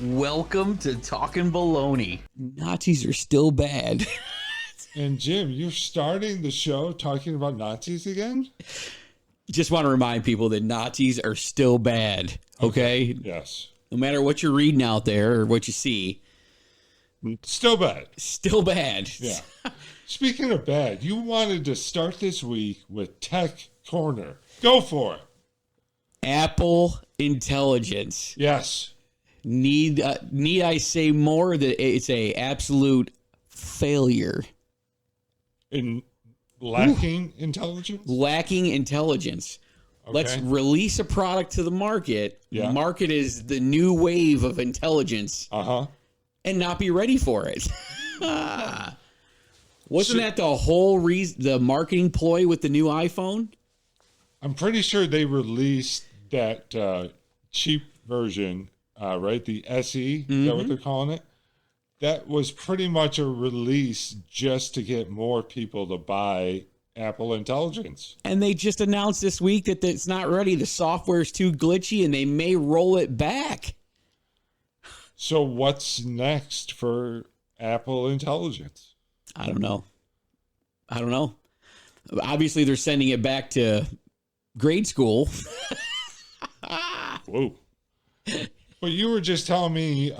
Welcome to Talkin Baloney. Nazis are still bad. And Jim, you're starting the show talking about Nazis again? Just want to remind people that Nazis are still bad, okay? Yes. No matter what you're reading out there or what you see. Still bad. Still bad. Yeah. Speaking of bad, you wanted to start this week with Tech Corner. Go for it. Apple Intelligence. Yes. Need I say more that it's a absolute failure? In lacking intelligence? Lacking intelligence. Okay. Let's release a product to the market. Yeah. Market is the new wave of intelligence. Uh-huh. And not be ready for it. Wasn't that the whole reason, the marketing ploy with the new iPhone? I'm pretty sure they released that cheap version, right? The SE, is that what they're calling it? That was pretty much a release just to get more people to buy Apple Intelligence. And they just announced this week that it's not ready. The software is too glitchy and they may roll it back. So what's next for Apple Intelligence? I don't know. Obviously, they're sending it back to grade school. Whoa. But you were just telling me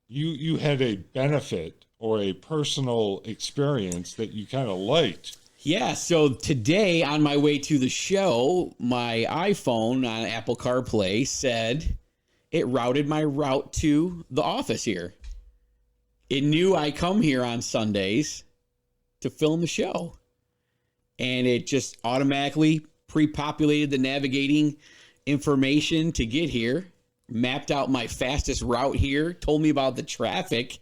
you had a benefit or a personal experience that you kind of liked. Yeah, so today on my way to the show, my iPhone on Apple CarPlay said it routed my route to the office here. It knew I come here on Sundays to film the show. And it just automatically pre-populated the navigating information to get here, mapped out my fastest route here, told me about the traffic,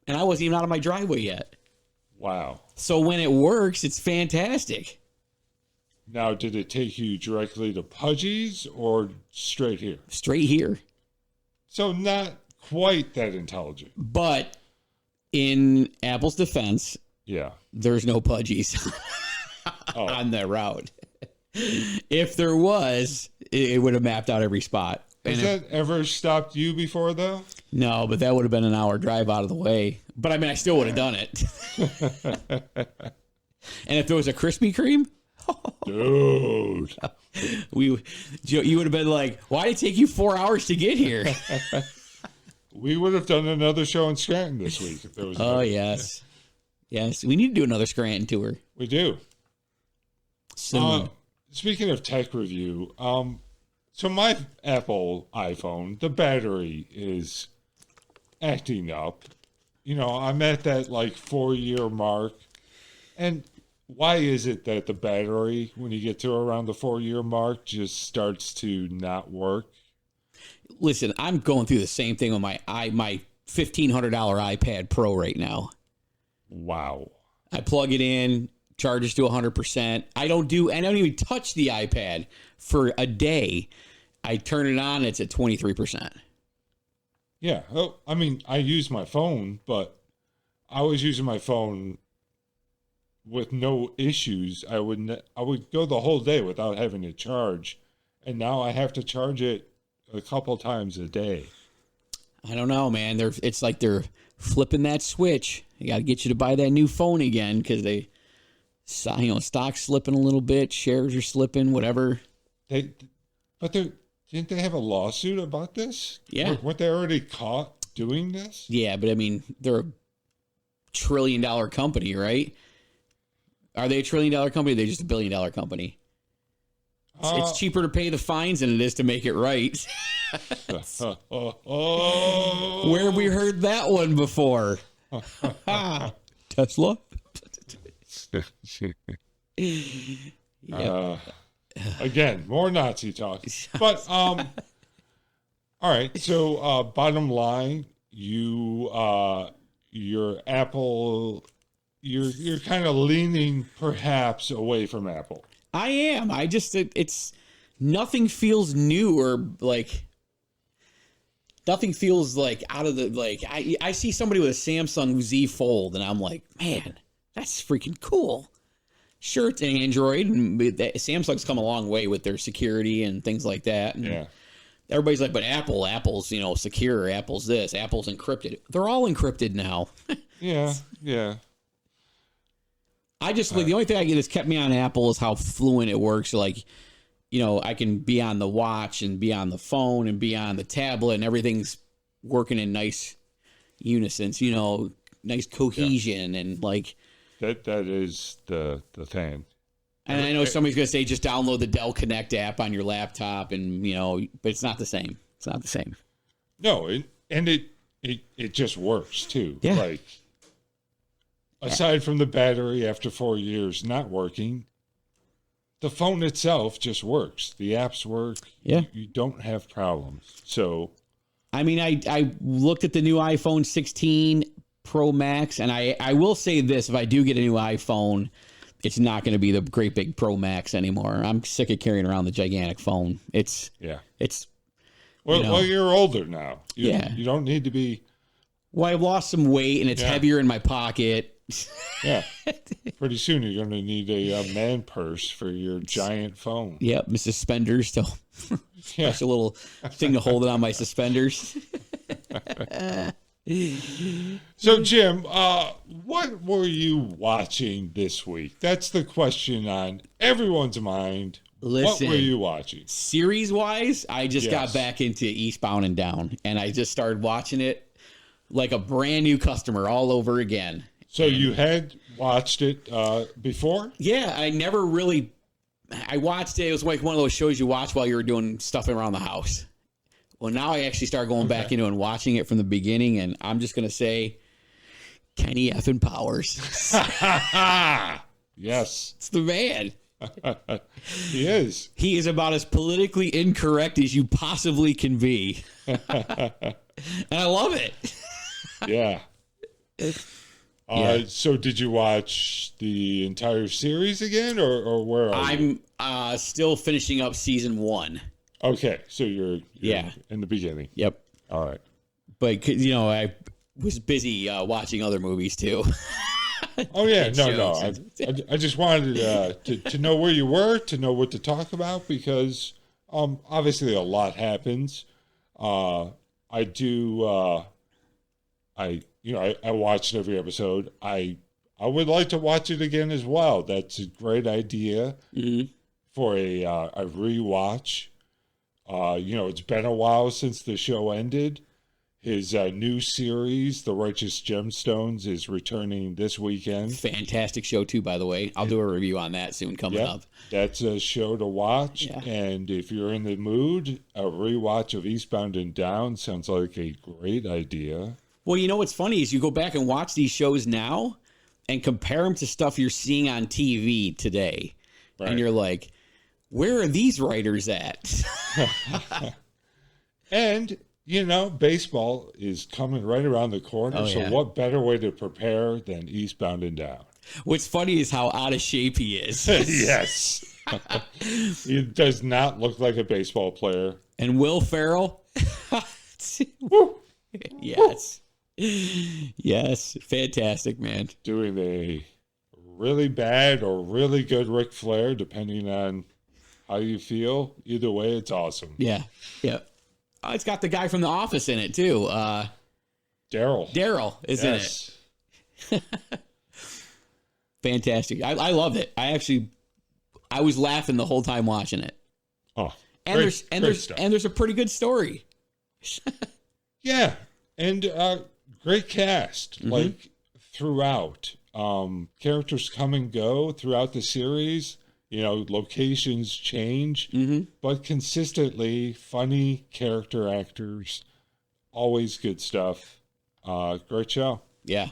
and I wasn't even out of my driveway yet. Wow. So when it works, it's fantastic. Now, did it take you directly to Pudgy's or straight here? Straight here. So not quite that intelligent. But in Apple's defense, Yeah. there's no Pudgy's on that route. If there was, it would have mapped out every spot. Has that ever stopped you before, though? No, but that would have been an hour drive out of the way. But I mean, I still would have done it. And if there was a Krispy Kreme, Dude. you would have been like, why did it take you 4 hours to get here? We would have done another show in Scranton this week if there was. Oh, yes. Yes, we need to do another Scranton tour. We do. Soon. Speaking of tech review, so my Apple iPhone, the battery is acting up. You know, I'm at that like 4-year mark. And why is it that the battery, when you get to around the 4-year mark, just starts to not work? Listen, I'm going through the same thing with my $1,500 iPad Pro right now. Wow. I plug it in, charges to 100%. I don't even touch the iPad for a day. I turn it on, it's at 23%. Yeah. Oh, I mean, I use my phone, but I was using my phone with no issues. I would go the whole day without having to charge, and now I have to charge it a couple times a day. I don't know, man. It's like they're flipping that switch. You got to get you to buy that new phone again because stock's slipping a little bit, shares are slipping, whatever. Didn't they have a lawsuit about this? Yeah. Weren't they already caught doing this? Yeah, but I mean, they're a $1 trillion company, right? Are they a $1 trillion company? They're just a $1 billion company. It's cheaper to pay the fines than it is to make it right. Where have we heard that one before? Tesla? Again, more Nazi talk. But all right. So bottom line, your Apple, you're kind of leaning perhaps away from Apple. I am. It's nothing feels new or like nothing feels like out of the like. I see somebody with a Samsung Z Fold and I'm like, man, that's freaking cool. Sure, it's an Android, and Samsung's come a long way with their security and things like that. And, yeah. everybody's like, but Apple's, secure. Apple's this. Apple's encrypted. They're all encrypted now. Yeah. I just the only thing I get that's kept me on Apple is how fluent it works. Like, I can be on the watch and be on the phone and be on the tablet, and everything's working in nice unison. Nice cohesion and like that is the thing. And I know somebody's gonna say just download the Dell Connect app on your laptop, and but it's not the same. It's not the same. No, it just works too. Yeah. Like, aside from the battery after 4 years not working, the phone itself just works. The apps work. Yeah. You don't have problems. So, I mean, I looked at the new iPhone 16 Pro Max, and I will say this: if I do get a new iPhone, it's not going to be the great big Pro Max anymore. I'm sick of carrying around the gigantic phone. Well, you're older now. You don't need to be. Well, I've lost some weight, and it's heavier in my pocket. Yeah. Pretty soon you're going to need a man purse for your giant phone. Yep, my suspenders. So just a little thing to hold it on my suspenders. So, Jim, what were you watching this week? That's the question on everyone's mind. Listen, what were you watching? Series-wise, I just got back into Eastbound and Down, and I just started watching it like a brand new customer all over again. So you had watched it before? Yeah, I watched it. It was like one of those shows you watch while you were doing stuff around the house. Well, now I actually start going back into and watching it from the beginning, and I'm just going to say Kenny effing Powers. Yes. It's the man. He is. He is about as politically incorrect as you possibly can be. And I love it. Yeah. So did you watch the entire series again, or where are you? I'm still finishing up season 1. Okay, so you're in the beginning. Yep. All right. But, I was busy watching other movies, too. Oh, yeah. No. I just wanted to know where you were, to know what to talk about, because obviously a lot happens. I watched every episode. I would like to watch it again as well. That's a great idea for a rewatch. It's been a while since the show ended. His new series, The Righteous Gemstones, is returning this weekend. Fantastic show, too, by the way. I'll do a review on that soon coming up. That's a show to watch. Yeah. And if you're in the mood, a rewatch of Eastbound and Down sounds like a great idea. Well, what's funny is you go back and watch these shows now and compare them to stuff you're seeing on TV today. Right. And you're like, where are these writers at? And, baseball is coming right around the corner. Oh, yeah. So what better way to prepare than Eastbound and Down? What's funny is how out of shape he is. Yes. He does not look like a baseball player. And Will Ferrell. Woo. Yes. Yes. Fantastic, man. Doing a really bad or really good Ric Flair, depending on how you feel. Either way, it's awesome. Yeah. Yeah. It's got the guy from The Office in it, too. Daryl. Daryl is in it. Fantastic. I loved it. I was laughing the whole time watching it. Oh, and there's a pretty good story. Yeah. And great cast, like throughout. Characters come and go throughout the series. Locations change, but consistently funny character actors. Always good stuff. Great show. Yeah.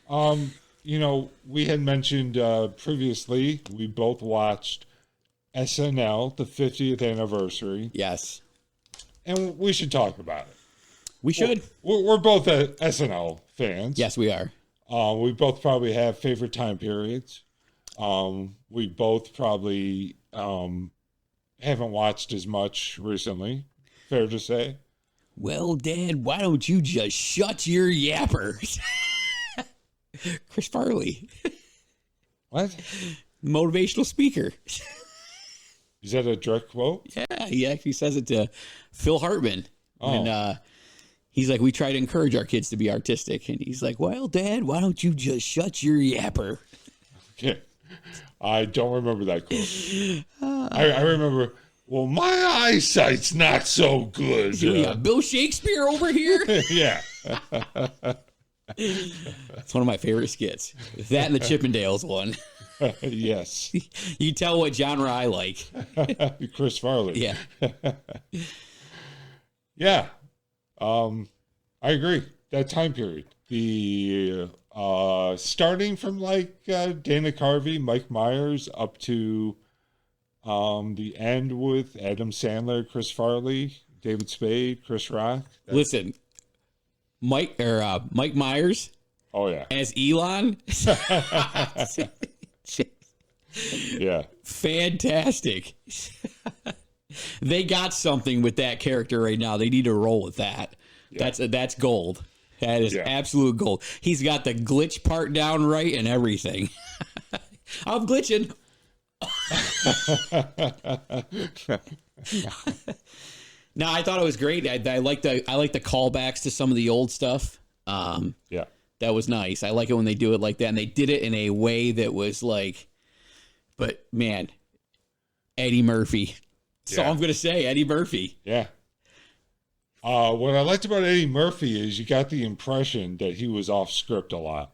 We had mentioned previously, we both watched SNL, the 50th anniversary. Yes. And we should talk about it. We should. We're both SNL fans. Yes, we are. We both probably have favorite time periods. We both probably haven't watched as much recently. Fair to say. Well, Dad, why don't you just shut your yapper? Chris Farley. What? Motivational speaker. Is that a direct quote? Yeah, he actually says it to Phil Hartman. Oh. And he's like, we try to encourage our kids to be artistic. And he's like, well, Dad, why don't you just shut your yapper? Yeah. I don't remember that quote. I remember, well, my eyesight's not so good. Yeah, Bill Shakespeare over here. Yeah. It's one of my favorite skits. That and the Chippendales one. Yes. You tell what genre I like. Chris Farley. Yeah. Yeah. I agree. That time period. The starting from like Dana Carvey, Mike Myers up to the end with Adam Sandler, Chris Farley, David Spade, Chris Rock. Listen, Mike Myers. Oh yeah. As Elon. Yeah. Fantastic. They got something with that character right now. They need to roll with that. Yeah. That's gold. That is absolute gold. He's got the glitch part down right and everything. I'm glitching. No, I thought it was great. I like the callbacks to some of the old stuff. Yeah. That was nice. I like it when they do it like that. And they did it in a way that was like, but man, Eddie Murphy. So I'm going to say Eddie Murphy. Yeah. What I liked about Eddie Murphy is you got the impression that he was off script a lot.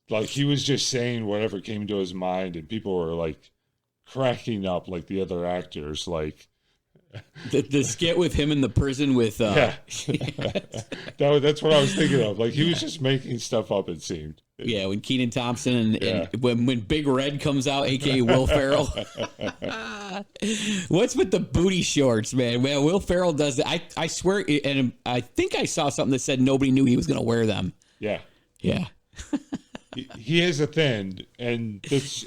Like he was just saying whatever came to his mind and people were like cracking up like the other actors. Like the skit with him in the prison with that's what I was thinking of. Like he was just making stuff up, it seemed. Yeah, when Kenan Thompson and when Big Red comes out, aka Will Ferrell. What's with the booty shorts, man? Man, Will Ferrell does that. I swear, and I think I saw something that said nobody knew he was going to wear them. Yeah. Yeah. He has a thing, and this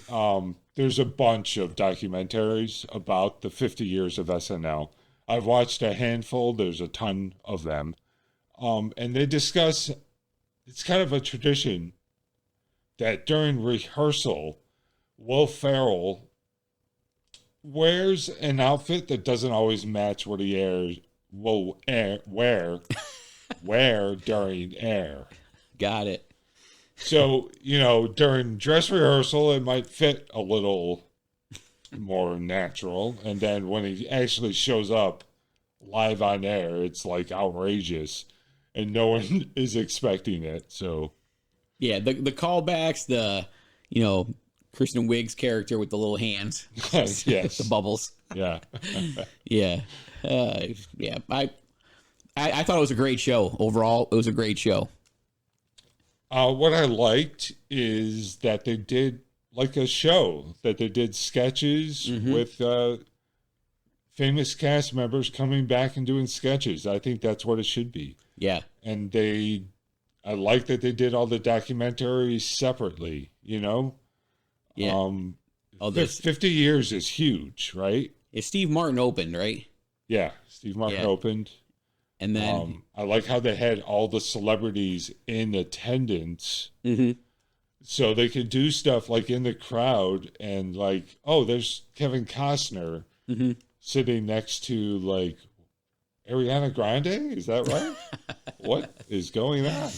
there's a bunch of documentaries about the 50 years of SNL. I've watched a handful. There's a ton of them. And they discuss, it's kind of a tradition that during rehearsal, Will Ferrell wears an outfit that doesn't always match what he wear during air. Got it. So, during dress rehearsal, it might fit a little more natural. And then when he actually shows up live on air, it's like outrageous. And no one is expecting it. So, yeah, the callbacks, Kristen Wiig's character with the little hands. Yes. The bubbles. Yeah. Yeah. I thought it was a great show. Overall, it was a great show. What I liked is that they did like a show, that they did sketches with famous cast members coming back and doing sketches. I think that's what it should be. Yeah. And I like that they did all the documentaries separately, Yeah. 50 years is huge, right? Steve Martin opened, right? Yeah. Steve Martin opened. And then I like how they had all the celebrities in attendance. So they could do stuff like in the crowd and like, oh, there's Kevin Costner sitting next to like Ariana Grande. Is that right? What is going on?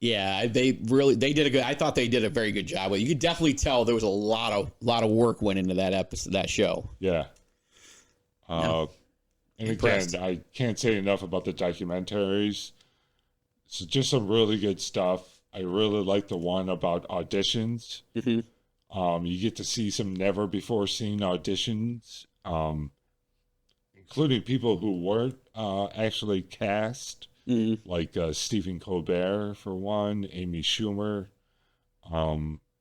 Yeah, they did I thought they did a very good job. You could definitely tell there was a lot of work went into that episode, that show. Yeah. And Impressed. again, I can't say enough about the documentaries. So just some really good stuff. I really like the one about auditions. You get to see some never before seen auditions, including people who weren't actually cast, like Stephen Colbert for one, Amy Schumer.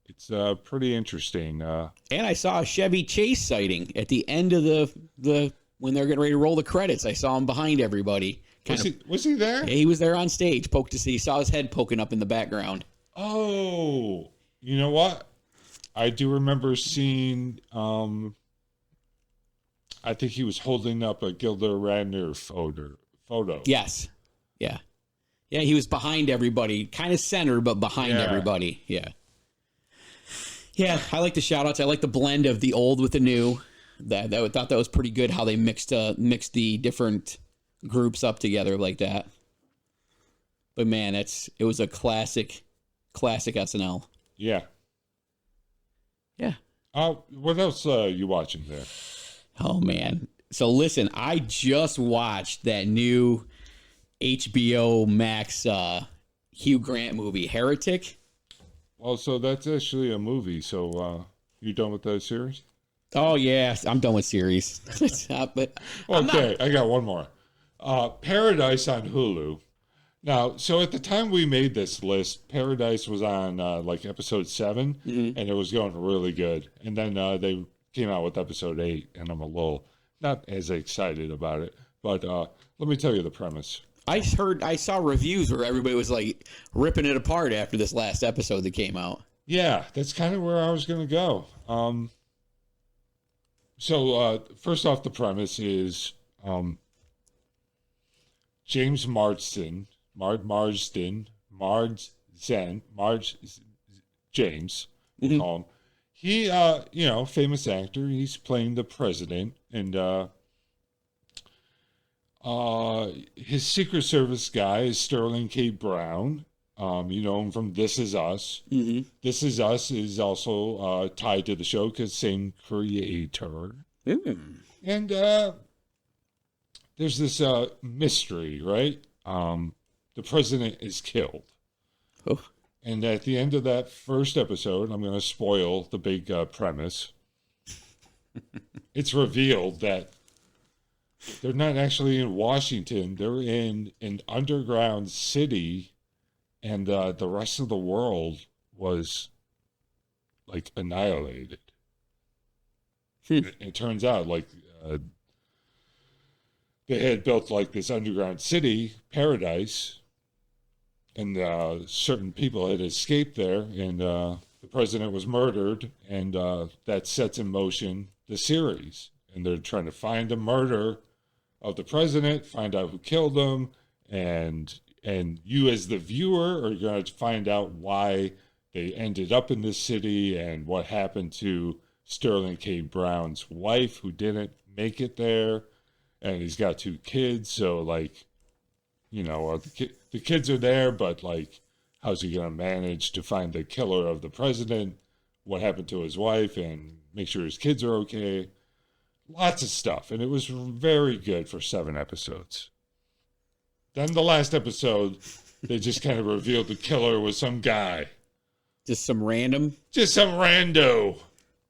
It's pretty interesting. And I saw a Chevy Chase sighting at the end of the when they're getting ready to roll the credits. I saw him behind everybody. Was he there? Yeah, he was there on stage. He saw his head poking up in the background. Oh, you know what? I do remember seeing, I think he was holding up a Gilda Radner photo. Yes. Yeah. Yeah, he was behind everybody. Kind of center, but behind everybody. Yeah. Yeah, I like the shout-outs. I like the blend of the old with the new. I thought that was pretty good how they mixed the different groups up together like that. But man, it was a classic SNL. Yeah. Yeah. What else you watching there? Oh man. So listen, I just watched that new HBO Max Hugh Grant movie, Heretic. Well, so that's actually a movie. So you done with that series? Oh yeah, I'm done with series. But okay, I got one more. Paradise on Hulu. Now, so at the time we made this list, Paradise was on like episode 7, and it was going really good. And then they came out with episode 8, and I'm a little not as excited about it. But let me tell you the premise. I saw reviews where everybody was like ripping it apart after this last episode that came out. Yeah, that's kind of where I was going to go. So first off, the premise is James Marsden, James, we'll call him. He, famous actor. He's playing the president, and his Secret Service guy is Sterling K. Brown. You know him from This Is Us. Mm-hmm. This Is Us is also tied to the show because same creator. Mm. And there's this mystery, right? The president is killed. Oh. And at the end of that first episode, I'm going to spoil the big premise. It's revealed that they're not actually in Washington. They're in an underground city, and the rest of the world was, like, annihilated. It turns out, like, they had built, like, this underground city, Paradise, and certain people had escaped there, and the president was murdered, and that sets in motion the series. And they're trying to find the murder of the president, find out who killed him, and you as the viewer are going to find out why they ended up in this city and what happened to Sterling K. Brown's wife who didn't make it there. And he's got 2 kids, so, like, you know, the kids are there, but, like, how's he going to manage to find the killer of the president, what happened to his wife, and make sure his kids are okay. Lots of stuff, and it was very good for 7 episodes. Then the last episode, they just kind of revealed the killer was some guy. Just some random? Just some rando.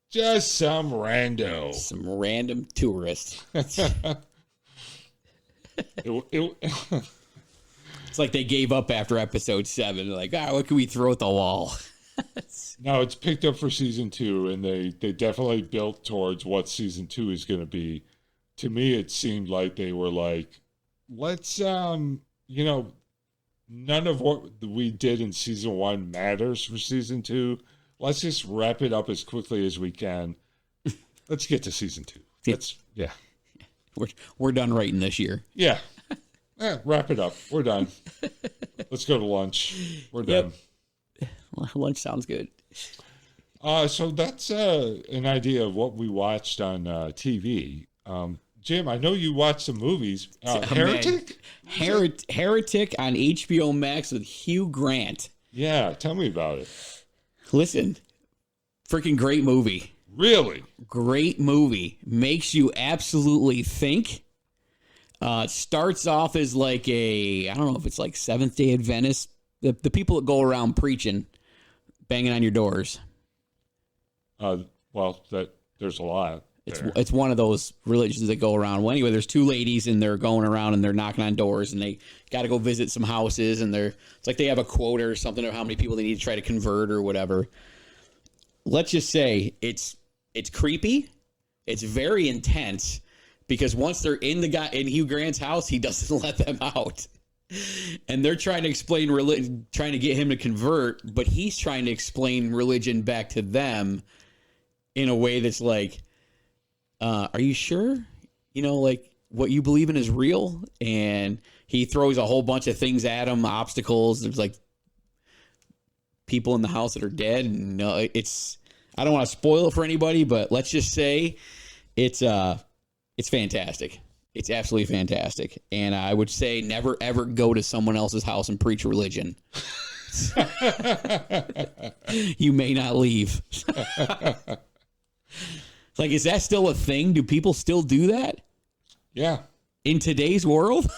Just some rando. Some random tourist. It's like they gave up after episode 7. They're like, what can we throw at the wall? No, it's picked up for season 2, and they definitely built towards what season 2 is going to be. To me, it seemed like they were like, let's, none of what we did in season 1 matters for season 2. Let's just wrap it up as quickly as we can. Let's get to season 2. Yeah. We're done writing this year. Yeah. Wrap it up. We're done. Let's go to lunch. We're done. Lunch sounds good. So that's an idea of what we watched on TV. Jim, I know you watched some movies. Heretic? Heretic on HBO Max with Hugh Grant. Yeah, tell me about it. Listen, freaking great movie. Really? Great movie. Makes you absolutely think. Starts off as like I don't know if it's like Seventh-day Adventist. The people that go around preaching, banging on your doors. There's a lot. It's one of those religions that go around. Well, anyway, there's 2 ladies and they're going around and they're knocking on doors and they got to go visit some houses and it's like they have a quota or something of how many people they need to try to convert or whatever. Let's just say it's creepy. It's very intense because once they're in Hugh Grant's house, he doesn't let them out. And they're trying to explain religion, trying to get him to convert, but he's trying to explain religion back to them in a way that's like, are you sure? Like what you believe in is real? And he throws a whole bunch of things at him, obstacles. There's like people in the house that are dead. And I don't want to spoil it for anybody, but let's just say It's fantastic. It's absolutely fantastic. And I would say never ever go to someone else's house and preach religion. You may not leave. Like, is that still a thing? Do people still do that? Yeah. In today's world?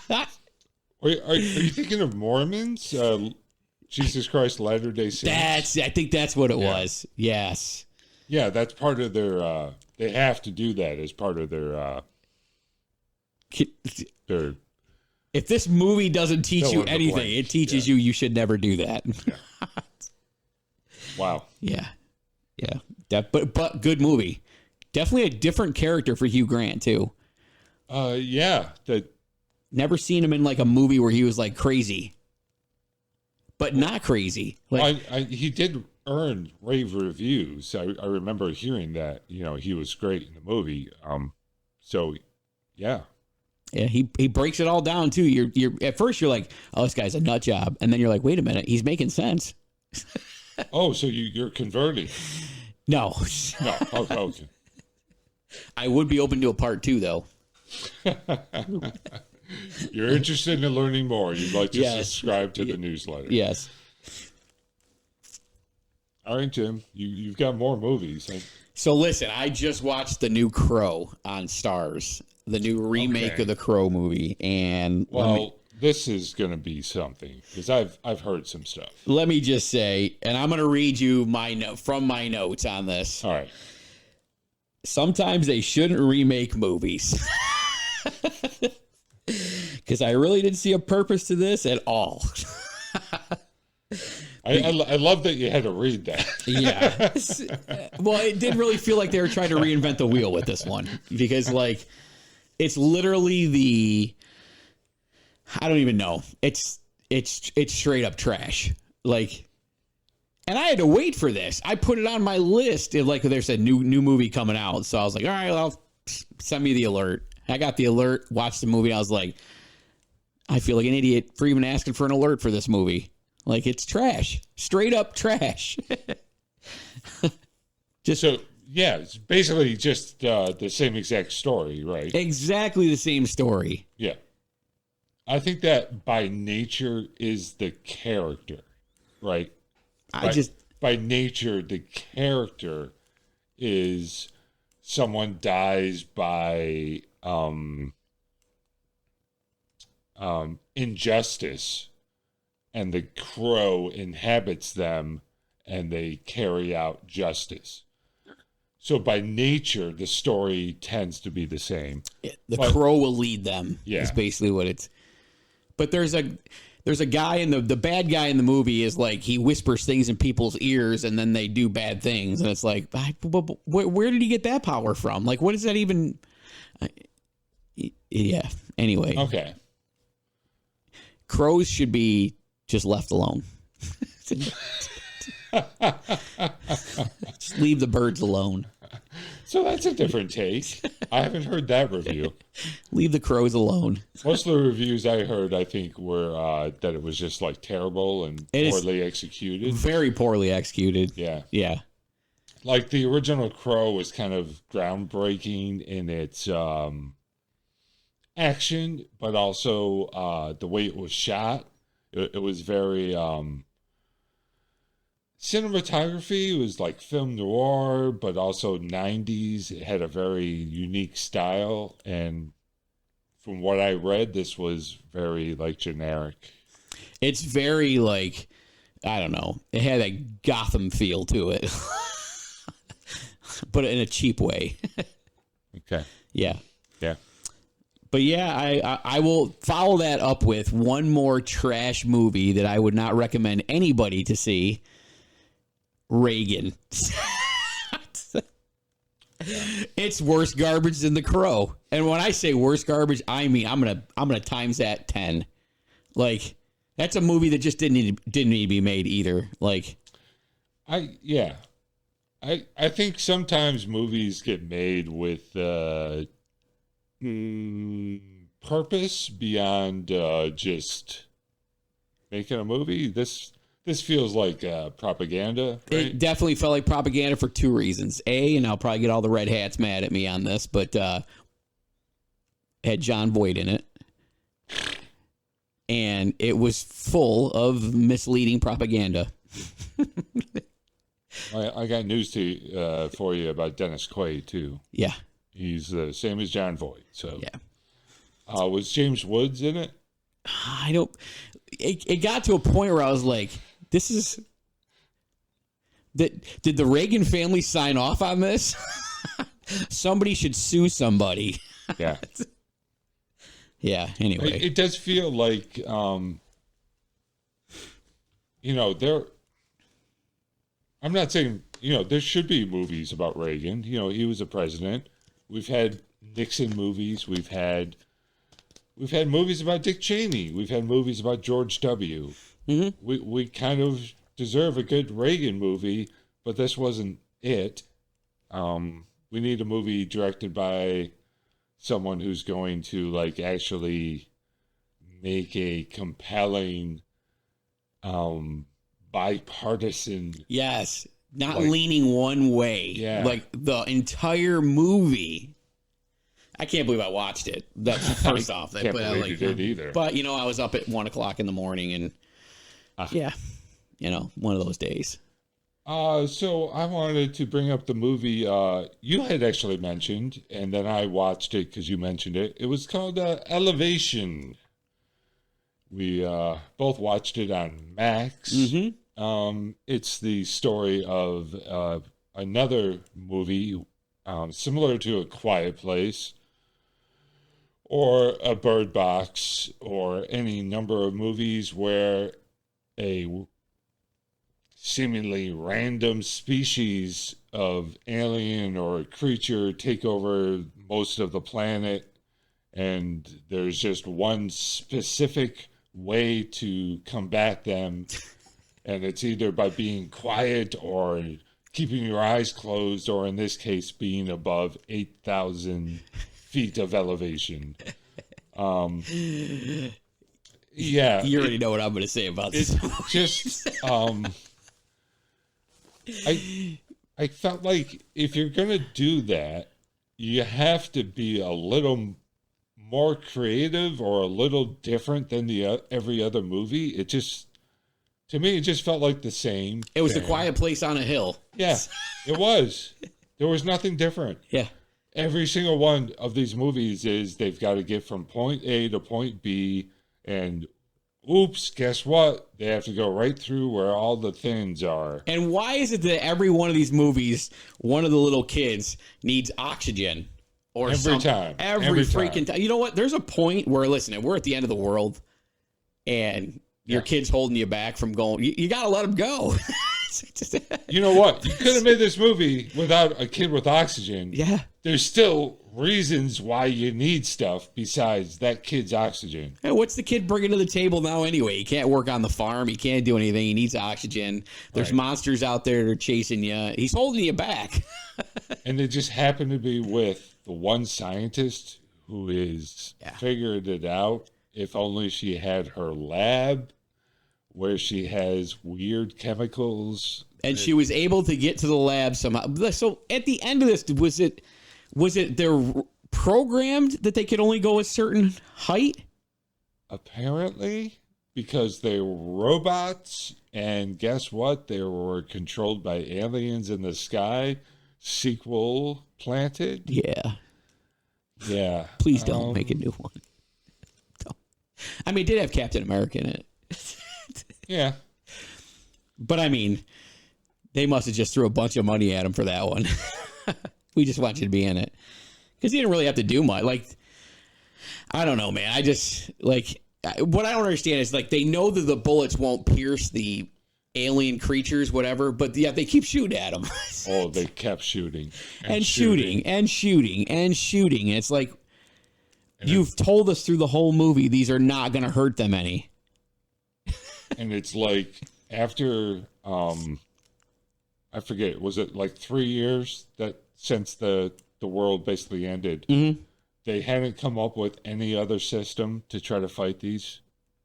Are you thinking of Mormons? Jesus Christ Latter-day Saints? I think that's what it was. Yes. Yeah, that's part of their, they have to do that as part of their if this movie doesn't teach you anything, it teaches you should never do that. Yeah. Wow. Yeah. But good movie. Definitely a different character for Hugh Grant too. Yeah. Never seen him in like a movie where he was like crazy, but not crazy. Like he did earn rave reviews. I remember hearing that. He was great in the movie. So yeah. Yeah, he breaks it all down too. You're at first you're like, oh, this guy's a nut job, and then you're like, wait a minute, he's making sense. Oh, so you're converting? No. No. Okay. I would be open to a part 2 though. You're interested in learning more. You'd like to subscribe to the newsletter. Yes. All right, Jim. You've got more movies. So listen, I just watched the new Crow on Stars, the new remake of the Crow movie, and this is going to be something because I've heard some stuff. Let me just say, and I'm going to read you from my notes on this. All right. Sometimes they shouldn't remake movies. Because I really didn't see a purpose to this at all. I love that you had to read that. Yeah. Well, it didn't really feel like they were trying to reinvent the wheel with this one. Because, like, it's literally I don't even know. It's straight up trash. Like, and I had to wait for this. I put it on my list. Like, there's a new movie coming out. So I was like, all right, well, send me the alert. I got the alert, watched the movie. And I was like, I feel like an idiot for even asking for an alert for this movie. Like, it's trash. Straight up trash. It's basically just the same exact story, right? Exactly the same story. Yeah. I think that by nature is the character, right? By nature, the character is someone dies by injustice, and the crow inhabits them, and they carry out justice. So by nature, the story tends to be the same. Crow will lead them. Yeah. Is basically what it's. But there's a guy in the bad guy in the movie is like, he whispers things in people's ears and then they do bad things, and it's like, where did he get that power from? Like, what is that even? Yeah. Anyway. Okay. Crows should be just left alone. Just leave the birds alone. So that's a different take. I haven't heard that review. Leave the crows alone. Most of the reviews I heard, I think, were that it was just like terrible and poorly executed. Very poorly executed. Yeah. Yeah. Like the original Crow was kind of groundbreaking in its action, but also the way it was shot. It was very cinematography. It was like film noir, but also 90s. It had a very unique style, and from what I read, this was very like generic. It's very like, I don't know. It had a Gotham feel to it, but in a cheap way. Okay. Yeah. Yeah. But yeah, I will follow that up with one more trash movie that I would not recommend anybody to see. Reagan. It's worse garbage than The Crow. And when I say worse garbage, I mean I'm gonna times that 10. Like, that's a movie that just didn't need to be made either. Like, I think sometimes movies get made with purpose beyond just making a movie. This This feels like propaganda, right? It definitely felt like propaganda for two reasons. A, and I'll probably get all the red hats mad at me on this, but it had John Voight in it. And it was full of misleading propaganda. I got news for you about Dennis Quaid, too. Yeah. He's the same as John Voight. So, yeah. Was James Woods in it? I don't. It got to a point where I was like, "This is." Did the Reagan family sign off on this? Somebody should sue somebody. Yeah. Yeah. Anyway, it does feel like, there. I'm not saying there should be movies about Reagan. He was a president. We've had Nixon movies. We've had movies about Dick Cheney. We've had movies about George W. Mm-hmm. We kind of deserve a good Reagan movie, but this wasn't it. We need a movie directed by someone who's going to actually make a compelling, bipartisan. Yes, not leaning one way. Yeah, like the entire movie. I can't believe I watched it. That's first off. Can't believe you did either. But I was up at 1:00 in the morning, and one of those days. So I wanted to bring up the movie you had actually mentioned, and then I watched it because you mentioned it. It was called Elevation. We both watched it on Max. Mm-hmm. It's the story of another movie similar to A Quiet Place or A Bird Box or any number of movies where a seemingly random species of alien or creature take over most of the planet, and there's just one specific way to combat them, and it's either by being quiet or keeping your eyes closed, or in this case being above 8,000 feet of elevation. Yeah, you already know what I'm going to say about this. Just I felt like if you're going to do that, you have to be a little more creative or a little different than every other movie. To me, it just felt like the same. It was thing. The Quiet Place on a Hill. Yeah, it was. There was nothing different. Yeah. Every single one of these movies is they've got to get from point A to point B, and oops, guess what? They have to go right through where all the things are. And why is it that every one of these movies, one of the little kids needs oxygen? Or every time. Every freaking time. You know what? There's a point where, listen, we're at the end of the world, and your kid's holding you back from going. You got to let him go. You know what? You could have made this movie without a kid with oxygen. Yeah. There's still reasons why you need stuff besides that kid's oxygen. Hey, what's the kid bringing to the table now anyway? He can't work on the farm. He can't do anything. He needs oxygen. There's monsters out there that are chasing you. He's holding you back. And they just happen to be with the one scientist who is figured it out. If only she had her lab where she has weird chemicals. And she was able to get to the lab somehow. So at the end of this, was it they're programmed that they could only go a certain height? Apparently, because they were robots, and guess what? They were controlled by aliens in the sky. Sequel planted. Yeah. Yeah. Please don't make a new one. Don't. I mean, it did have Captain America in it. Yeah. But I mean, they must have just threw a bunch of money at him for that one. We just want you to be in it. Because he didn't really have to do much. Like, I don't know, man. I just, like, what I don't understand is, like, they know that the bullets won't pierce the alien creatures, whatever, but yeah, they keep shooting at them. Oh, they kept shooting. And shooting. And it's like, you've told us through the whole movie these are not going to hurt them any. And it's like, after, I forget, was it like 3 years that since the world basically ended, they hadn't come up with any other system to try to fight these?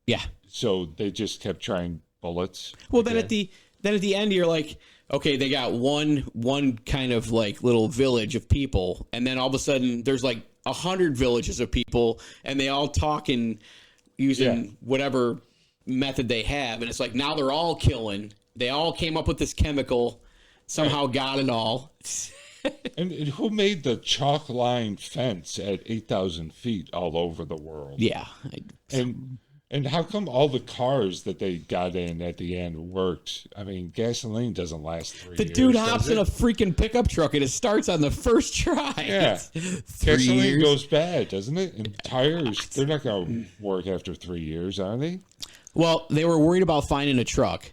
Yeah. So they just kept trying bullets. Well, then at the end, you're like, okay, they got one kind of like little village of people, and then all of a sudden there's like 100 villages of people, and they all talking using whatever method they have, and it's like now they're all killing. They all came up with this chemical, somehow got it all. And who made the chalk-lined fence at 8,000 feet all over the world? Yeah. And how come all the cars that they got in at the end worked? I mean, gasoline doesn't last 3 years. The dude hops in a freaking pickup truck and it starts on the first try. Yeah. 3 Gasoline years. goes bad, doesn't it? And tires, they're not going to work after 3 years, are they? Well, they were worried about finding a truck.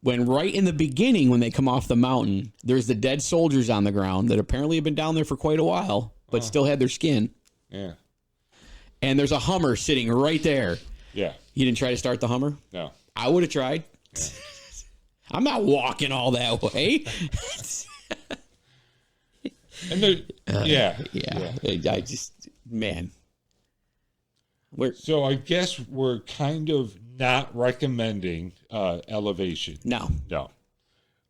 When right in the beginning, when they come off the mountain, there's the dead soldiers on the ground that apparently have been down there for quite a while, but still had their skin. Yeah. And there's a Hummer sitting right there. Yeah. You didn't try to start the Hummer? No. I would have tried. Yeah. I'm not walking all that way. And yeah. I just, man. So I guess we're kind of not recommending Elevation. No.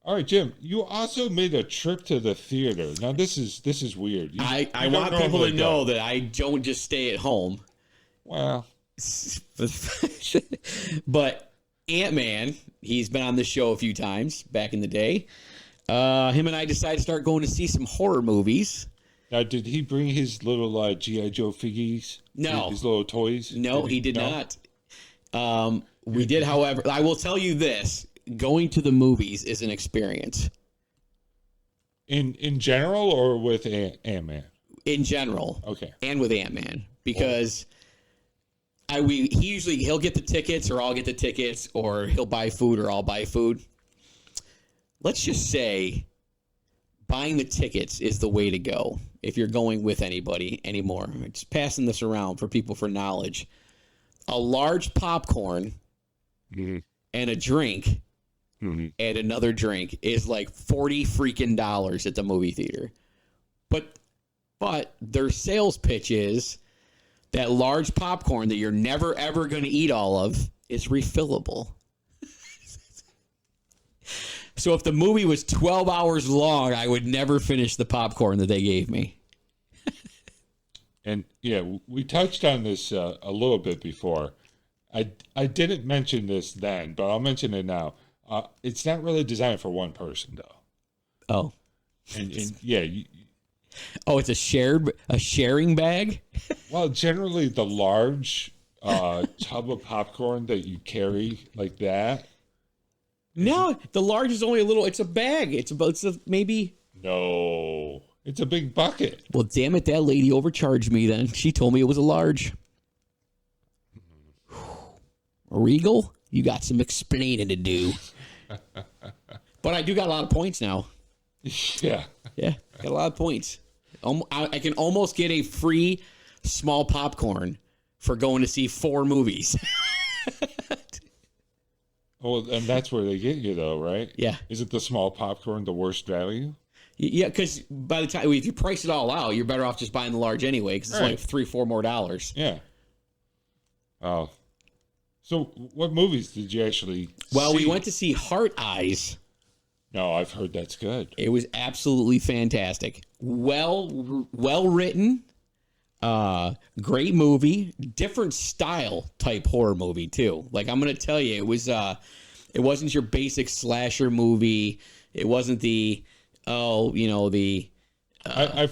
All right, Jim. You also made a trip to the theater. Now this is weird. I want people to know that I don't just stay at home. Well, but Ant-Man, he's been on this show a few times back in the day. Him and I decided to start going to see some horror movies. Now, did he bring his little G.I. Joe figgies? No. His little toys? No, he did not. We did, however, I will tell you this. Going to the movies is an experience. In general or with Ant-Man? In general. Okay. And with Ant-Man. Because he'll get the tickets or I'll get the tickets or he'll buy food or I'll buy food. Let's just say buying the tickets is the way to go if you're going with anybody anymore. Just passing this around for people for knowledge. A large popcorn and a drink and another drink is like $40 freaking at the movie theater. But their sales pitch is that large popcorn that you're never ever going to eat all of is refillable. So if the movie was 12 hours long, I would never finish the popcorn that they gave me. And yeah, we touched on this a little bit before. I didn't mention this then, but I'll mention it now. It's not really designed for one person, though. Oh. And yeah. It's a sharing bag? Well, generally the large tub of popcorn that you carry like that. No, the large is only a little. It's a bag. Maybe. No, it's a big bucket. Well, damn it, that lady overcharged me then. She told me it was a large. Regal, you got some explaining to do. But I do got a lot of points now. Yeah. Yeah, got a lot of points. I can almost get a free small popcorn for going to see 4 movies. Oh, and that's where they get you, though, right? Yeah. Is it the small popcorn the worst value? Yeah, because by the time if you price it all out, you're better off just buying the large anyway, because it's right. like $3-4 more. Yeah. Oh. So, what movies did you actually see? We went to see Heart Eyes. No, I've heard that's good. It was absolutely fantastic. Well written. Great movie. Different style type horror movie too. Like I'm gonna tell you, it wasn't your basic slasher movie. It wasn't I've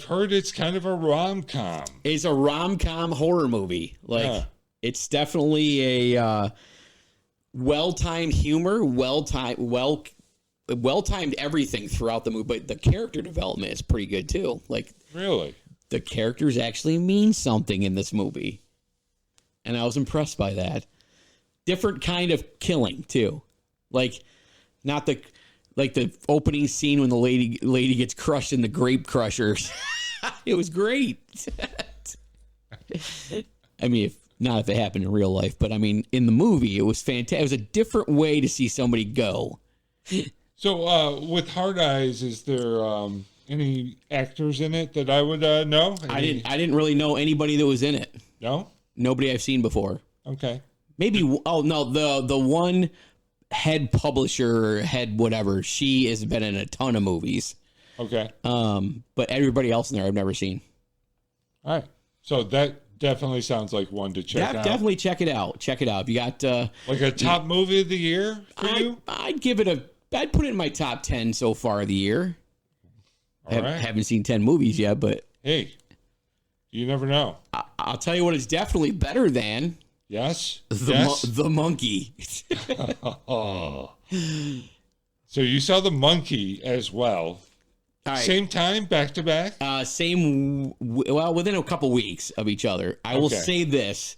heard it's kind of a rom-com. It's a rom-com horror movie. It's definitely a well-timed humor, well-timed everything throughout the movie, but the character development is pretty good too. Like really, the characters actually mean something in this movie, and I was impressed by that. Different kind of killing too, like not the opening scene when the lady gets crushed in the grape crushers. It was great. I mean, if it happened in real life, but I mean, in the movie, it was fantastic. It was a different way to see somebody go. So, with Hard Eyes, is there any actors in it that I would know? I didn't really know anybody that was in it. No? Nobody I've seen before. Okay. Maybe. Oh no, the one head publisher, head whatever. She has been in a ton of movies. Okay. But everybody else in there I've never seen. All right. So that definitely sounds like one to check out. Definitely check it out. Check it out. If you got like a top movie of the year for you? I'd put it in my top 10 so far of the year. All right. Haven't seen 10 movies yet, but hey, you never know. I'll tell you what it's definitely better than. Yes. The Monkey. Oh. So you saw The Monkey as well. Right. Same time, back to back? Within a couple weeks of each other. I will say this.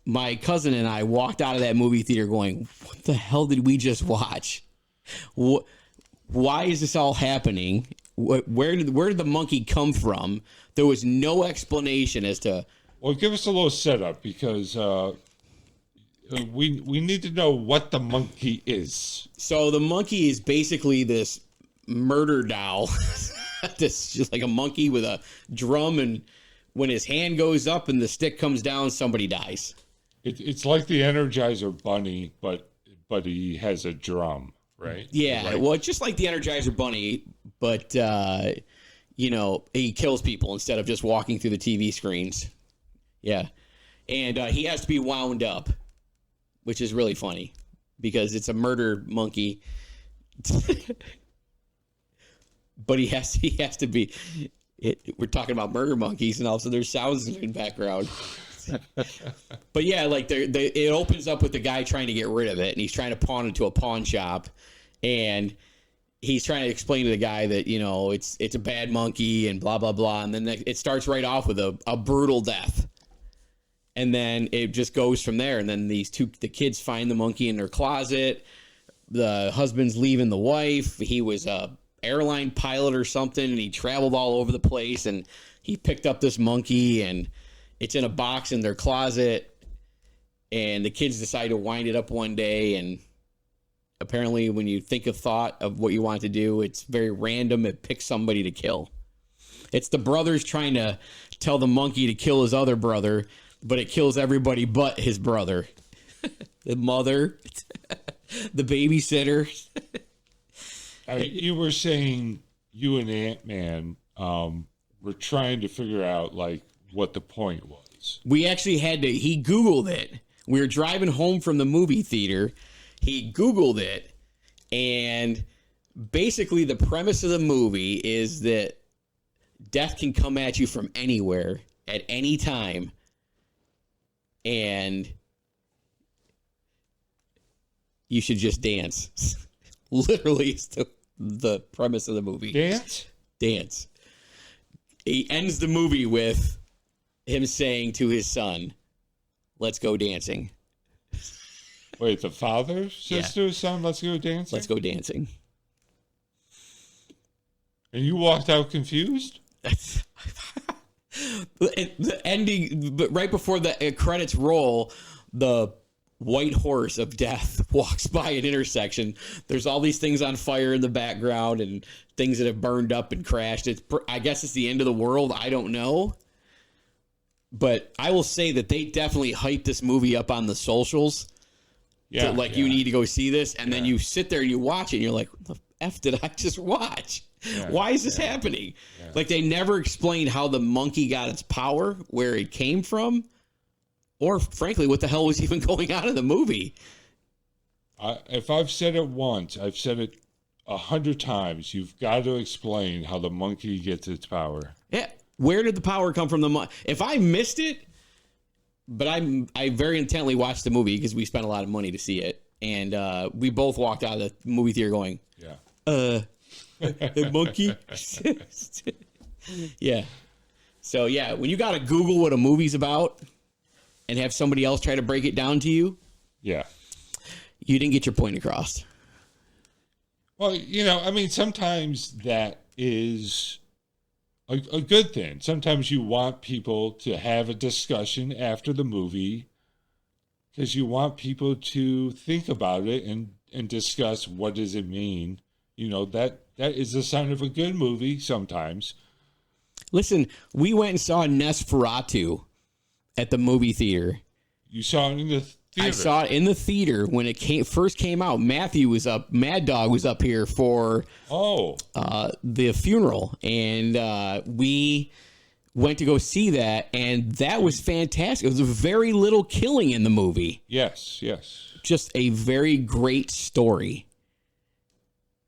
My cousin and I walked out of that movie theater going, what the hell did we just watch? Why is this all happening? Where did the monkey come from? There was no explanation as to... Well, give us a little setup because we need to know what the monkey is. So the monkey is basically this murder doll. This just like a monkey with a drum, and when his hand goes up and the stick comes down, somebody dies. It's like the Energizer Bunny, but he has a drum, right? Yeah, well, it's just like the Energizer Bunny, but he kills people instead of just walking through the TV screens. Yeah, and he has to be wound up, which is really funny because it's a murder monkey. But he has to be. We're talking about murder monkeys, and all of a sudden there's sounds in the background. But yeah, like it opens up with the guy trying to get rid of it, and he's trying to pawn it to a pawn shop, and he's trying to explain to the guy that it's a bad monkey and blah blah blah, and then it starts right off with a brutal death, and then it just goes from there. And then the kids find the monkey in their closet. The husband's leaving the wife. He was a airline pilot or something, and he traveled all over the place, and he picked up this monkey, and it's in a box in their closet, and the kids decide to wind it up one day. And apparently when you think of thought of what you want to do, it's very random. It picks somebody to kill. It's the brothers trying to tell the monkey to kill his other brother, but it kills everybody but his brother. The mother, the babysitter. You were saying you and Ant-Man were trying to figure out like what the point was. We actually he Googled it. We were driving home from the movie theater. He Googled it, and basically the premise of the movie is that death can come at you from anywhere at any time, and you should just dance. Literally, it's the premise of the movie. Dance. He ends the movie with him saying to his son, "Let's go dancing." Wait, the father says to his son, "Let's go dancing"? Let's go dancing. And you walked out confused? The ending, but right before the credits roll, the white horse of death walks by an intersection. There's all these things on fire in the background and things that have burned up and crashed. I guess it's the end of the world. I don't know. But I will say that they definitely hyped this movie up on the socials. Yeah. You need to go see this. And then you sit there and you watch it and you're like, what the F did I just watch? Yeah, why is this happening? Yeah. Like, they never explained how the monkey got its power, where it came from, or frankly, what the hell was even going on in the movie. If I've said it once, I've said it 100 times. You've got to explain how the monkey gets its power. Yeah. Where did the power come from? If I missed it, but I very intently watched the movie because we spent a lot of money to see it. And we both walked out of the movie theater going, the monkey? Yeah. So, yeah, when you got to Google what a movie's about and have somebody else try to break it down to you, you didn't get your point across. Well, sometimes that is a good thing. Sometimes you want people to have a discussion after the movie because you want people to think about it and discuss what does it mean. That is a sign of a good movie sometimes. Listen, we went and saw Nosferatu at the movie theater. You saw it in the theater. I saw it in the theater when it first came out. Mad Dog was up here for the funeral, and we went to go see that, and that was fantastic. It was a very little killing in the movie. Yes. Just a very great story.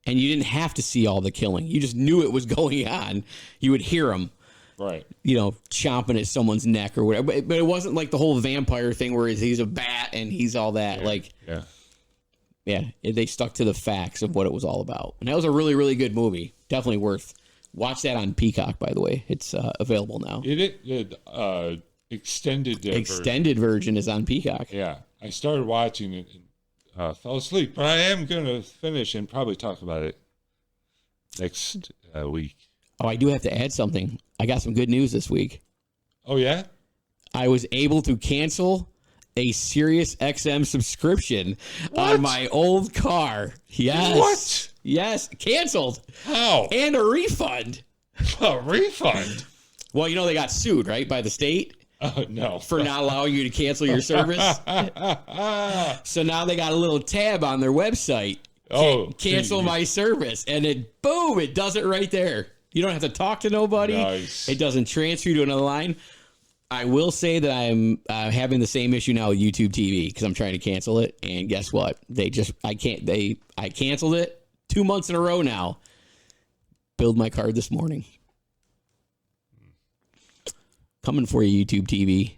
And you didn't have to see all the killing. You just knew it was going on. You would hear them. Right. Chomping at someone's neck or whatever. But it wasn't like the whole vampire thing where he's a bat and he's all that. Yeah. They stuck to the facts of what it was all about. And that was a really, really good movie. Definitely worth. Watch that on Peacock, by the way. It's available now. Extended version is on Peacock. Yeah. I started watching it and fell asleep. But I am going to finish and probably talk about it next week. Oh, I do have to add something. I got some good news this week. Oh, yeah? I was able to cancel a Sirius XM subscription on my old car. Yes. What? Yes. Canceled. How? And a refund. A refund? Well, they got sued, right, by the state? No. For not allowing you to cancel your service. So now they got a little tab on their website. Cancel my service. And it does it right there. You don't have to talk to nobody. Nice. It doesn't transfer you to another line. I will say that I'm having the same issue now with YouTube TV because I'm trying to cancel it. And guess what? I canceled it 2 months in a row now. Billed my card this morning. Coming for you, YouTube TV.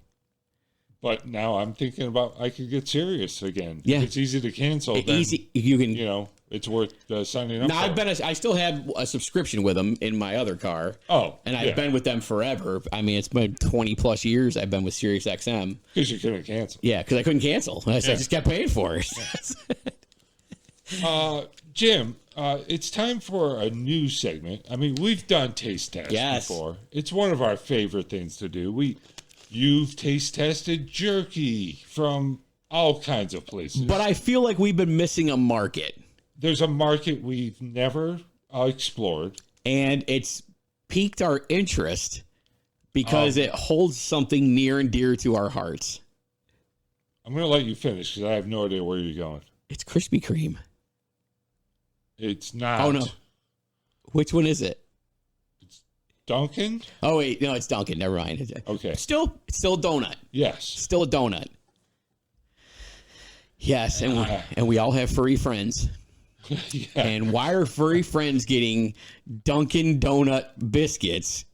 But now I'm thinking about I could get Sirius again. Yeah. If it's easy to cancel. Easy. You can. It's worth signing up now, for. I still have a subscription with them in my other car. Oh, and I've been with them forever. I mean, it's been 20 plus years I've been with Sirius XM. Because you couldn't cancel. Yeah, because I couldn't cancel. I just kept paying for it. Jim, it's time for a new segment. I mean, we've done taste tests before. It's one of our favorite things to do. You've taste tested jerky from all kinds of places. But I feel like we've been missing a market. There's a market we've never explored. And it's piqued our interest because it holds something near and dear to our hearts. I'm going to let you finish because I have no idea where you're going. It's Krispy Kreme. It's not. Oh, no. Which one is it? It's Dunkin'? Oh, wait. No, it's Dunkin'. Never mind. Okay. It's still a donut. Yes. Still a donut. Yes, and we all have furry friends. Yeah. And why are furry friends getting Dunkin' Donut biscuits?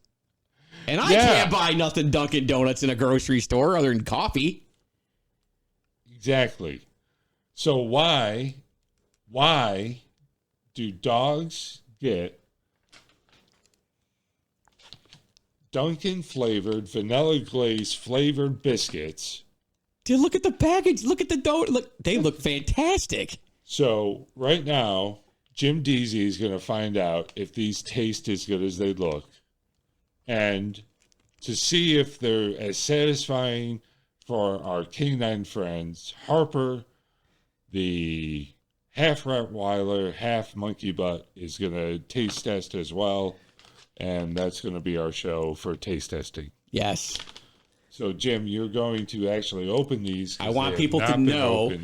And I can't buy nothing Dunkin' Donuts in a grocery store other than coffee. Exactly. So why do dogs get Dunkin' flavored, vanilla glaze flavored biscuits? Dude, look at the package. Look at the donut. Look, they look fantastic. So right now, Jim Deezy is going to find out if these taste as good as they look. And to see if they're as satisfying for our canine friends, Harper, the half Rottweiler, half monkey butt, is going to taste test as well. And that's going to be our show for taste testing. Yes. So, Jim, you're going to actually open these. I want people to know.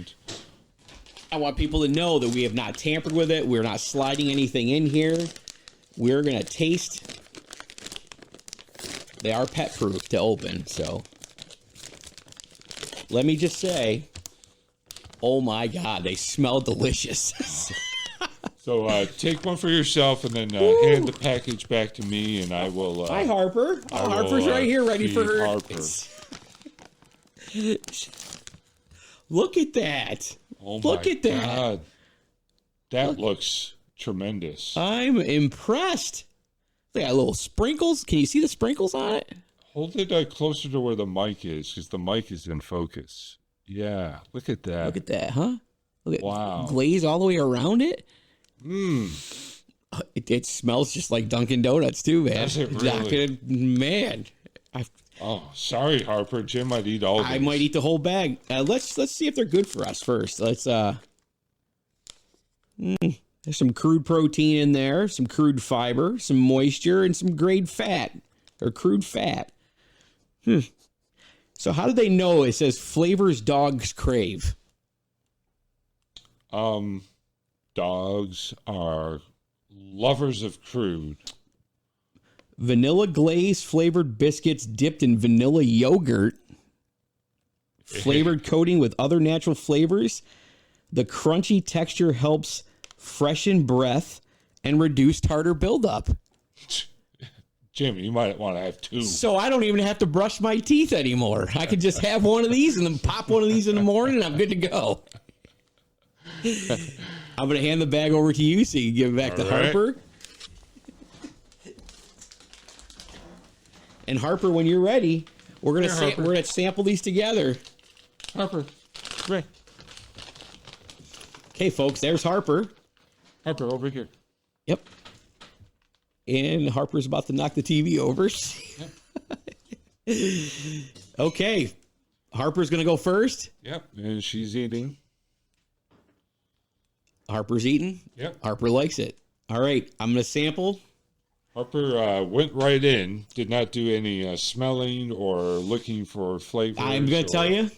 I want people to know that we have not tampered with it. We're not sliding anything in here. We're going to taste. They are pet proof to open. So, let me just say, oh my God, they smell delicious. So take one for yourself and then hand the package back to me, and I will. Hi, Harper. Harper's right here, ready for her. Harper. Look at that. Oh Look at that. God. That looks tremendous. I'm impressed. They got little sprinkles. Can you see the sprinkles on it? Hold it closer to where the mic is, because the mic is in focus. Yeah, look at that. Look at that, huh? Look at wow. Glaze all the way around it. Mmm. It smells just like Dunkin' Donuts too, man. Does it really? Man. Oh, sorry, Harper. Jim might eat all of I might eat the whole bag. Let's see if they're good for us first. Let's there's some crude protein in there, some crude fiber, some moisture, and some grade fat or crude fat. So how do they know it says flavors dogs crave? Dogs are lovers of crude. Vanilla glaze flavored biscuits dipped in vanilla yogurt. Flavored coating with other natural flavors. The crunchy texture helps freshen breath and reduce tartar buildup. Jim, you might want to have 2. So I don't even have to brush my teeth anymore. I could just have one of these and then pop one of these in the morning and I'm good to go. I'm going to hand the bag over to you so you can give it back to Harper. And Harper, when you're ready, we're gonna sample these together. Harper, right. Okay, folks, there's Harper. Harper, over here. Yep. And Harper's about to knock the TV over. Yep. Okay. Harper's going to go first. Yep. And she's eating. Harper's eating. Yep. Harper likes it. All right. I'm going to sample. Harper went right in, did not do any smelling or looking for flavors. I'm going to tell you.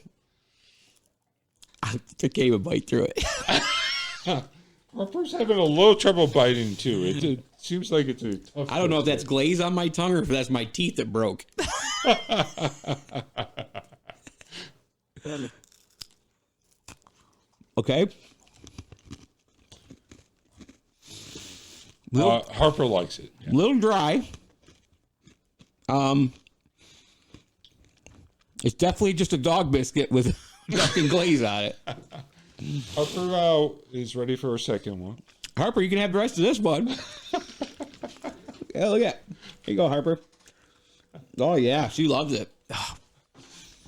I gave a bite through it. Harper's having a little trouble biting, too. It seems like it's a tough... I don't know if that's glaze on my tongue or if that's my teeth that broke. Okay. Harper likes it. A little dry. It's definitely just a dog biscuit with nothing glaze on it. Harper is ready for a second one. Harper, you can have the rest of this one. Yeah, look at it. Here you go, Harper. Oh, yeah, she loves it.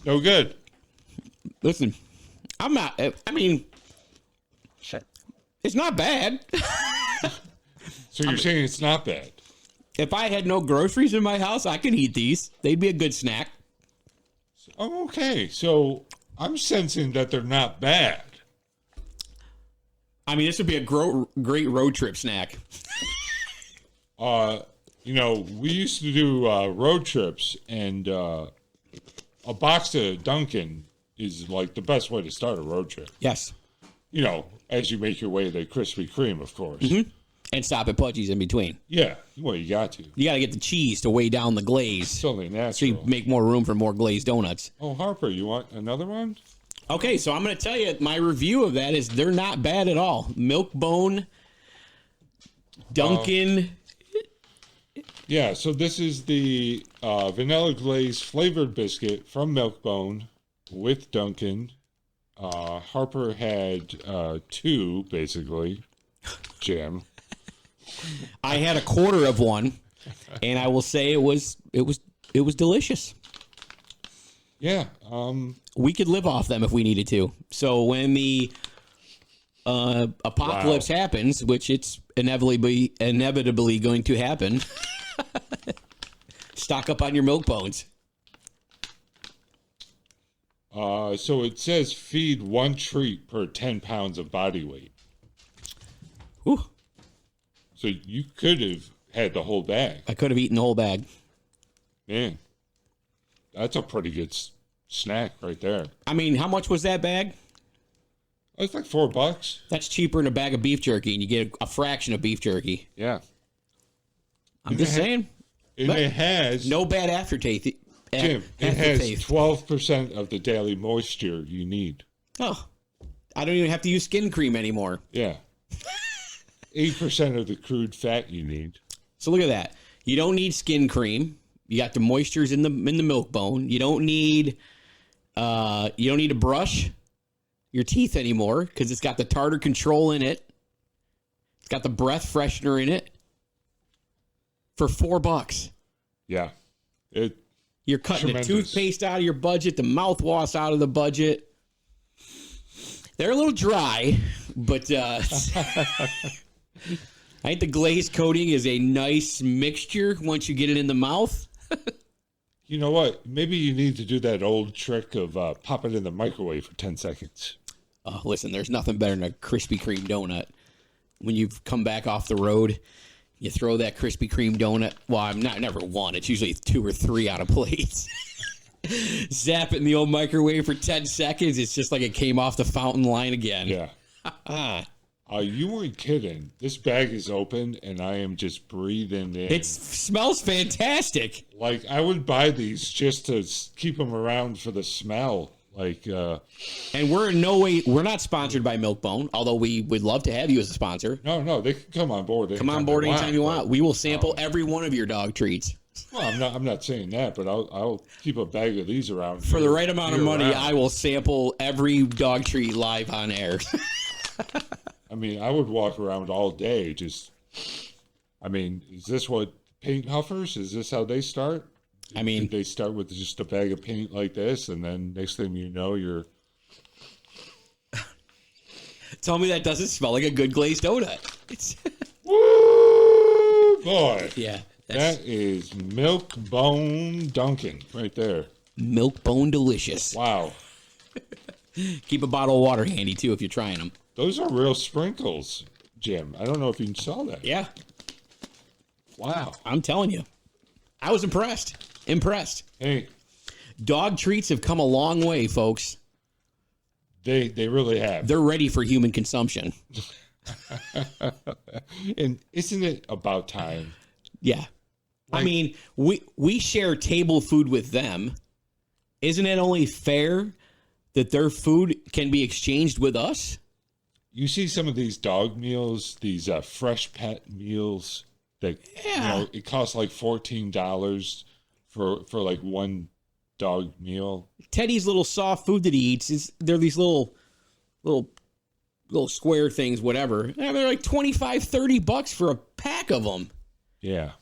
No good. Listen, I'm not, I mean, it's not bad. So you're saying it's not bad? If I had no groceries in my house, I could eat these. They'd be a good snack. Oh, okay. So I'm sensing that they're not bad. I mean, this would be a great road trip snack. You know, we used to do road trips, and a box of Dunkin' is like the best way to start a road trip. Yes. You know, as you make your way to the Krispy Kreme, of course. Mm-hmm. And stop at Pudgy's in between. Yeah, well, you got to. You got to get the cheese to weigh down the glaze. It's only natural. So you make more room for more glazed donuts. Oh, Harper, you want another one? Okay, so I'm going to tell you, my review of that is they're not bad at all. Milk-Bone, Dunkin'. Yeah, so this is the vanilla glaze flavored biscuit from Milk-Bone with Dunkin'. Harper had 2, basically. Jim. I had a quarter of one, and I will say it was delicious. Yeah. We could live off them if we needed to. So when the apocalypse happens, which it's inevitably going to happen, stock up on your milk bones. So it says feed 1 treat per 10 pounds of body weight. Whew. So you could have had the whole bag. I could have eaten the whole bag. Man, that's a pretty good snack right there. I mean, how much was that bag? It's like $4. That's cheaper than a bag of beef jerky, and you get a fraction of beef jerky. Yeah. I'm just saying. And it has... No bad aftertaste. Jim, it has 12% of the daily moisture you need. Oh. I don't even have to use skin cream anymore. Yeah. 8% of the crude fat you need. So look at that. You don't need skin cream. You got the moistures in the Milk-Bone. You don't need to brush your teeth anymore because it's got the tartar control in it. It's got the breath freshener in it. For $4. Yeah. You're cutting tremendous. the toothpaste out of your budget, the mouthwash out of the budget. They're a little dry, but I think the glaze coating is a nice mixture once you get it in the mouth. You know what? Maybe you need to do that old trick of pop it in the microwave for 10 seconds. Listen, there's nothing better than a Krispy Kreme donut. When you've come back off the road, you throw that Krispy Kreme donut. Well, never one. It's usually 2 or 3 on a plate. Zap it in the old microwave for 10 seconds. It's just like it came off the fountain line again. Yeah. You weren't kidding. This bag is open, and I am just breathing in. It smells fantastic. Like, I would buy these just to keep them around for the smell. Like, and we're in no way, we're not sponsored by Milk-Bone, although we would love to have you as a sponsor. No, they can come on board. Come on board anytime you want. We will sample every one of your dog treats. Well, I'm not saying that, but I'll keep a bag of these around. For the right amount of money, I will sample every dog treat live on air. I mean, I would walk around all day just, I mean, is this what paint huffers, is this how they start? I mean, they start with just a bag of paint like this, and then next thing you know, you're... Tell me that doesn't smell like a good glazed donut. Woo, boy. Yeah. That is Milk-Bone Dunkin' right there. Milk-Bone delicious. Wow. Keep a bottle of water handy, too, if you're trying them. Those are real sprinkles, Jim. I don't know if you saw that. Yeah. Wow. I'm telling you. I was impressed. Hey. Dog treats have come a long way, folks. They really have. They're ready for human consumption. And isn't it about time? Yeah. I mean, we share table food with them. Isn't it only fair that their food can be exchanged with us? You see some of these dog meals, these fresh pet meals that it costs like $14 for like one dog meal. Teddy's little soft food that he eats they're these little square things, whatever. They're like $25-$30 for a pack of them. Yeah.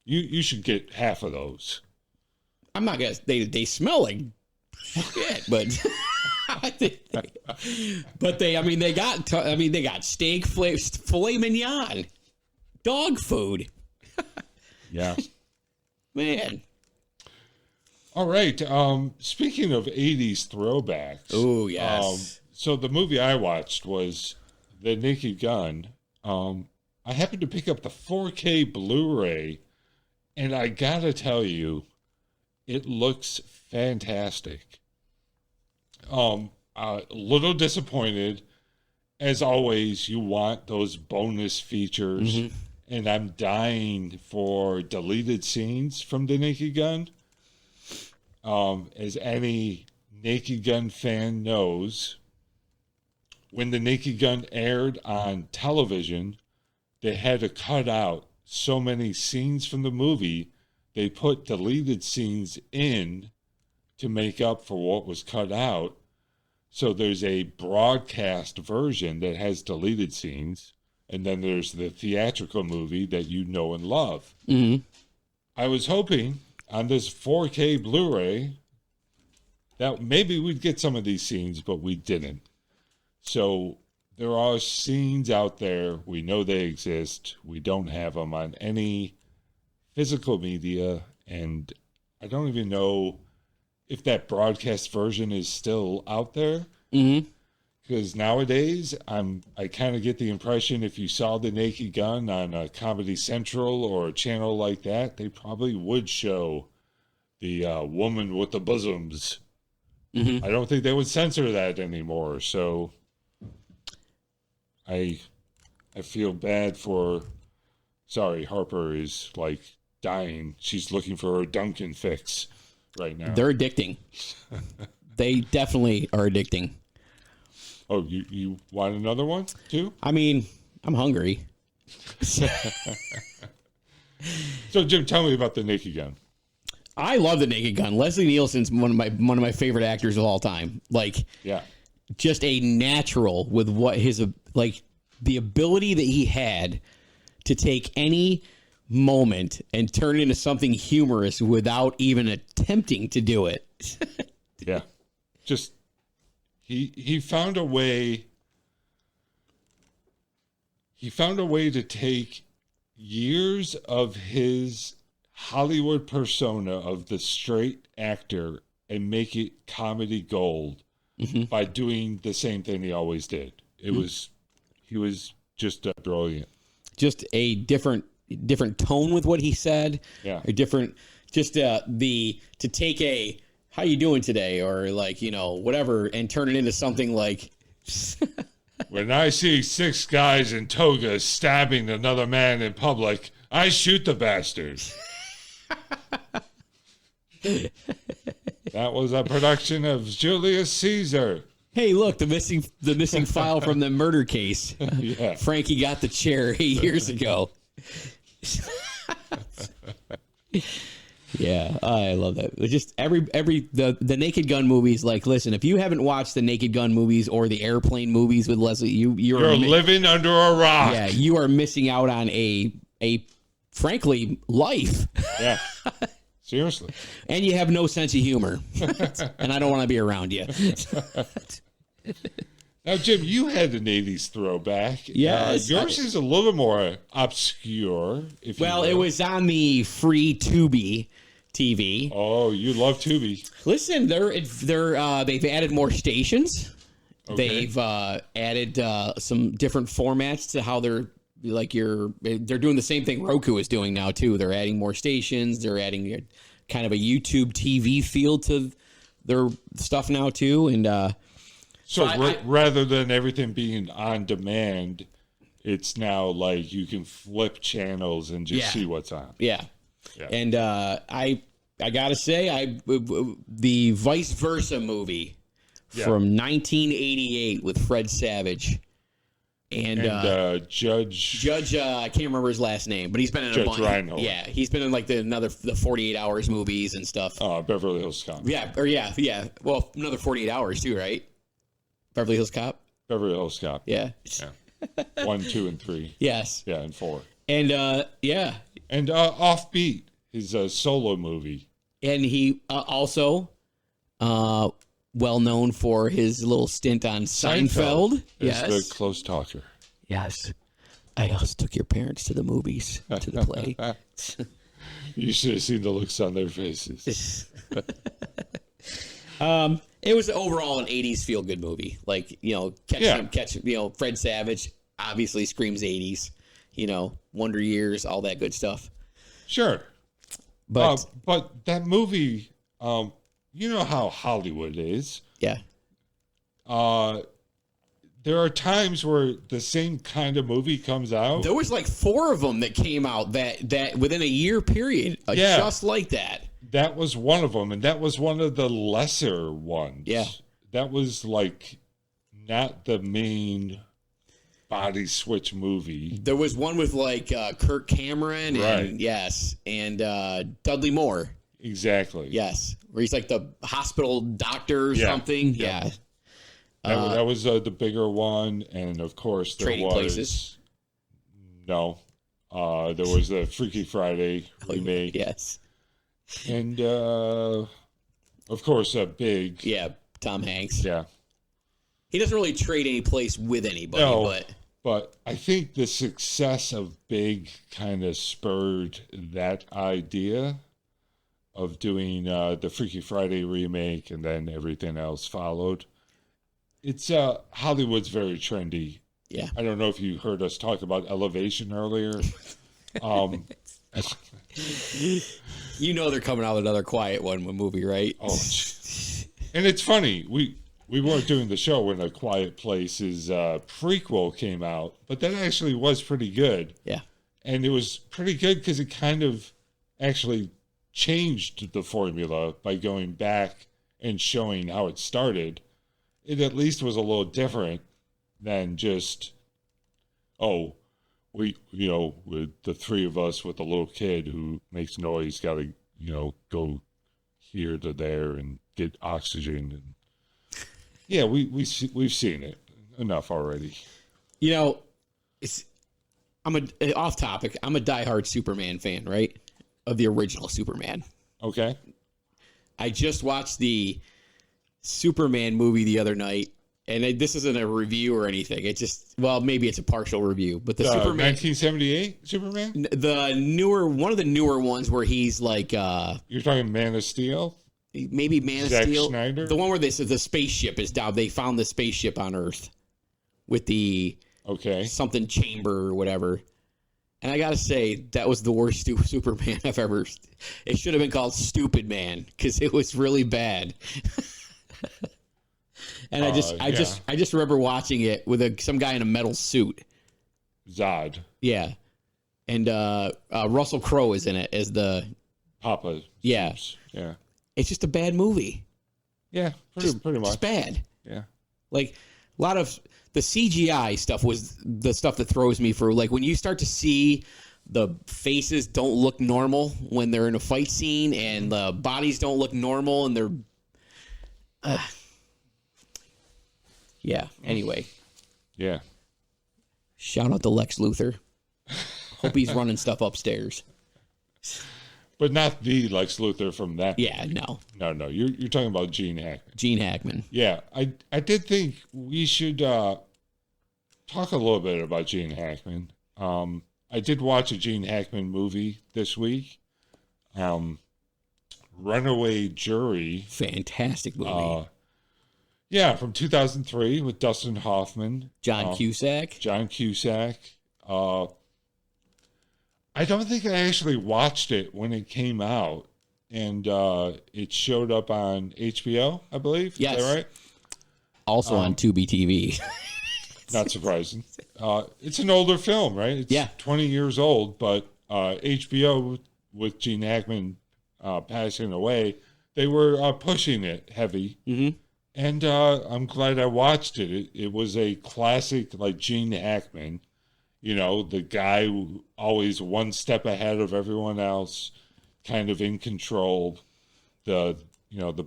You should get half of those. I'm not gonna. They smell like shit, but they got steak, filet mignon, dog food. Yeah, man. All right. Speaking of 80s throwbacks. Oh yes. So the movie I watched was The Naked Gun. I happened to pick up the 4K Blu-ray, and I gotta tell you, it looks fantastic. A little disappointed. As always, you want those bonus features, and I'm dying for deleted scenes from The Naked Gun. As any Naked Gun fan knows, when The Naked Gun aired on television, they had to cut out so many scenes from the movie. They put deleted scenes in to make up for what was cut out. So there's a broadcast version that has deleted scenes, and then there's the theatrical movie that you know and love. Mm-hmm. I was hoping on this 4K Blu-ray that maybe we'd get some of these scenes, but we didn't. So there are scenes out there. We know they exist. We don't have them on any physical media, and I don't even know if that broadcast version is still out there. Because nowadays, I kind of get the impression if you saw The Naked Gun on a Comedy Central or a channel like that, they probably would show the woman with the bosoms. I don't think they would censor that anymore. So I feel bad for... Sorry, Harper is like dying. She's looking for her Dunkin' fix right now. They're addicting. They definitely are addicting. Oh, you want another one too? I mean, I'm hungry. So, Jim, tell me about The Naked Gun. I love The Naked Gun. Leslie Nielsen's one of my favorite actors of all time. Like, yeah, just a natural with what his the ability that he had to take any moment and turn it into something humorous without even attempting to do it. Yeah, just he found a way. He found a way to take years of his Hollywood persona of the straight actor and make it comedy gold by doing the same thing he always did. He was just brilliant. Just a different tone with what he said. Yeah. A different Just to take a how you doing today or like, whatever and turn it into something like when I see 6 guys in togas stabbing another man in public, I shoot the bastards. That was a production of Julius Caesar. Hey, look, the missing file from the murder case. Yeah. Frankie got the chair 8 years ago. Yeah, I love that. Just the Naked Gun movies. Like, listen, if you haven't watched the Naked Gun movies or the Airplane movies with Leslie, you're living under a rock. Yeah, you are missing out on a frankly life. Yeah, seriously. And you have no sense of humor, and I don't want to be around you. Now, Jim, you had an 80s throwback. Yes. Yours is a little more obscure. It was on the free Tubi TV. Oh, you love Tubi. Listen, they've added more stations. Okay. They've added some different formats to how they're doing the same thing Roku is doing now too. They're adding more stations. They're adding kind of a YouTube TV feel to their stuff now too, and. So rather than everything being on demand, it's now like you can flip channels and just see what's on. Yeah. And I gotta say, the Vice Versa movie from 1988 with Fred Savage and Judge I can't remember his last name, but he's been in Judge a bunch. Reinhold. Yeah, he's been in like the 48 Hours movies and stuff. Beverly Hills Cop. Yeah. Well, another 48 Hours too, right? Beverly Hills Cop. Beverly Hills Cop. Yeah. 1, 2, and 3. Yes. Yeah, and 4. And And Offbeat, his solo movie. And he also well known for his little stint on Seinfeld. Yes. The close talker. Yes. I also took your parents to the movies, to the play. You should have seen the looks on their faces. It was overall an 80s feel-good movie. Like, catch Fred Savage obviously screams 80s, Wonder Years, all that good stuff. Sure. But that movie, you know how Hollywood is. Yeah. There are times where the same kind of movie comes out. There was like 4 of them that came out that within a year period, just like that. That was one of them, and that was one of the lesser ones. Yeah. That was like not the main body switch movie. There was one with like Kirk Cameron and Dudley Moore. Exactly. Yes. Where he's like the hospital doctor or something. Yeah. That was the bigger one, and of course there Trading was Places. No. There was the Freaky Friday remake. Yes. And, of course, Big. Yeah, Tom Hanks. Yeah. He doesn't really trade any place with anybody, but I think the success of Big kind of spurred that idea of doing the Freaky Friday remake, and then everything else followed. It's Hollywood's very trendy. Yeah. I don't know if you heard us talk about Elevation earlier. They're coming out with another Quiet One movie, right? Oh, and it's funny. We weren't doing the show when A Quiet Place's prequel came out, but that actually was pretty good. Yeah. And it was pretty good because it kind of actually changed the formula by going back and showing how it started. It at least was a little different than just, with the 3 of us with a little kid who makes noise, got to, go here to there and get oxygen. And yeah, we've seen it enough already. I'm off topic. I'm a diehard Superman fan, right? Of the original Superman. Okay. I just watched the Superman movie the other night. And this isn't a review or anything. It just, maybe it's a partial review. But the Superman 1978 Superman, one of the newer ones where he's like, you're talking Man of Steel, maybe Man of Zack Steel, Snyder? the one where the spaceship is down. They found the spaceship on Earth with the something chamber or whatever. And I got to say, that was the worst Superman I've ever... It should have been called Stupid Man, because it was really bad. And I just remember watching it with some guy in a metal suit. Zod. Yeah. And Russell Crowe is in it as the... Papa. Yeah. Yeah. It's just a bad movie. Yeah, pretty much. It's bad. Yeah. Like, a lot of the CGI stuff was the stuff that throws me for, like, when you start to see the faces don't look normal when they're in a fight scene and the bodies don't look normal and they're... yeah, anyway. Yeah. Shout out to Lex Luthor. Hope he's running stuff upstairs. But not the Lex Luthor from that. Yeah, no. No. You're talking about Gene Hackman. Gene Hackman. Yeah, I did think we should talk a little bit about Gene Hackman. I did watch a Gene Hackman movie this week. Runaway Jury. Fantastic movie. Yeah, from 2003 with Dustin Hoffman. John Cusack. I don't think I actually watched it when it came out, and it showed up on HBO, I believe. Yes. Is that right? Also on Tubi TV. Not surprising. It's an older film, right? It's 20 years old, but HBO, with Gene Hackman passing away, they were pushing it heavy. Mm-hmm. And I'm glad I watched it. It was a classic, like Gene Hackman. You know, the guy who always one step ahead of everyone else, kind of in control, the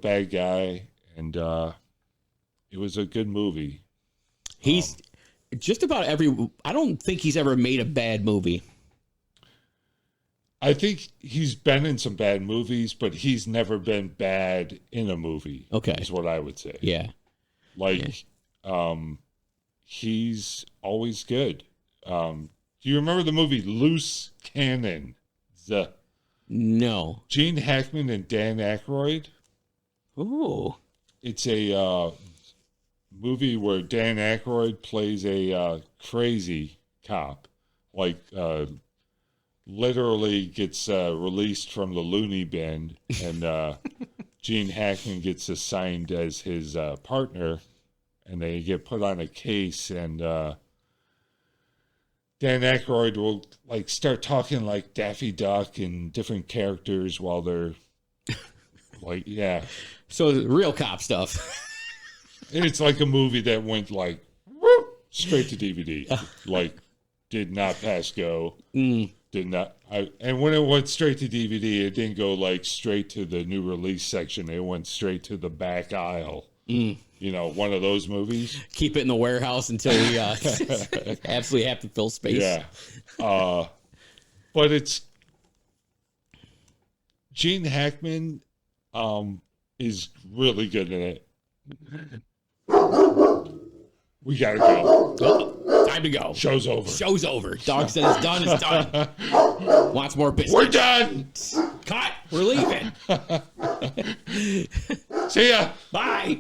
bad guy, and it was a good movie. He's just about I don't think he's ever made a bad movie. I think he's been in some bad movies, but he's never been bad in a movie. Okay. Is what I would say. Yeah. He's always good. Do you remember the movie Loose Cannon? No. Gene Hackman and Dan Aykroyd. Ooh. It's a movie where Dan Aykroyd plays a crazy cop, literally gets released from the loony bin, and Gene Hackman gets assigned as his partner, and they get put on a case, and Dan Aykroyd will start talking like Daffy Duck and different characters while they're So real cop stuff. It's like a movie that went straight to DVD. Did not pass go. Did not. And when it went straight to DVD, it didn't go straight to the new release section. It went straight to the back aisle. You know, one of those movies. Keep it in the warehouse until we absolutely have to fill space. Yeah. But it's Gene Hackman is really good in it. We gotta go. Oh, time to go. Show's over. Show's over. Dog said it's done. It's done. Wants more business. We're done. Cut. We're leaving. See ya. Bye.